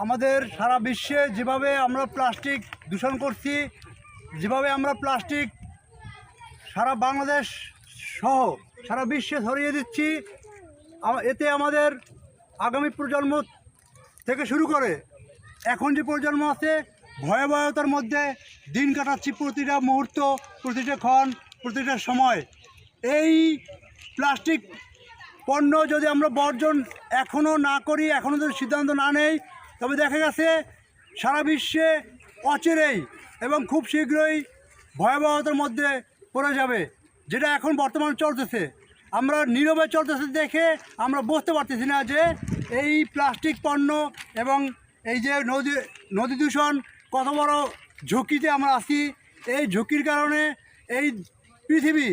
আমাদের সারা বিশ্বে যেভাবে আমরা প্লাস্টিক দূষণ করছি, যেভাবে আমরা প্লাস্টিক সারা বাংলাদেশ সহ সারা বিশ্বে ছড়িয়ে দিচ্ছি, এতে আমাদের আগামী প্রজন্ম থেকে শুরু করে এখন যে প্রজন্ম আছে ভয়াবহতার মধ্যে দিন কাটাচ্ছি। প্রতিটা মুহূর্ত, প্রতিটা ক্ষণ, প্রতিটা সময় এই প্লাস্টিক পণ্য যদি আমরা বর্জন এখনও না করি, এখনও যদি সিদ্ধান্ত না নেই, তবে দেখা গেছে সারা বিশ্বে অচিরেই এবং খুব শীঘ্রই ভয়াবহতার মধ্যে পড়ে যাবে, যেটা এখন বর্তমানে চলতেছে। আমরা নীরবে চলতেছে দেখে আমরা বুঝতে পারতেছি না যে এই প্লাস্টিক পণ্য এবং এই যে নদী দূষণ কত বড় ঝুঁকিতে আমরা আছি। এই ঝুঁকির কারণে এই পৃথিবী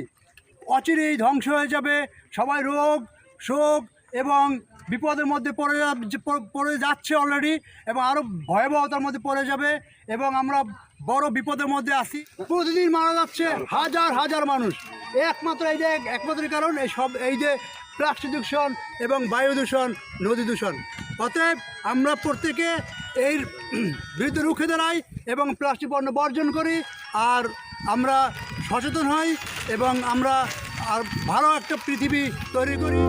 অচিরেই ধ্বংস হয়ে যাবে। সবাই রোগ, শোক এবং বিপদের মধ্যে পড়ে যাচ্ছে অলরেডি, এবং আরও ভয়াবহতার মধ্যে পড়ে যাবে, এবং আমরা বড় বিপদের মধ্যে আছি। প্রতিদিন মারা যাচ্ছে হাজার হাজার মানুষ। একমাত্র কারণ এই যে প্লাস্টিক দূষণ এবং বায়ু দূষণ, নদী দূষণ। অতএব আমরা প্রত্যেকে এর বিরুদ্ধে রুখে দাঁড়াই এবং প্লাস্টিক পণ্য বর্জন করি, আর আমরা সচেতন হই এবং আমরা আর ভালো একটা পৃথিবী তৈরি করি।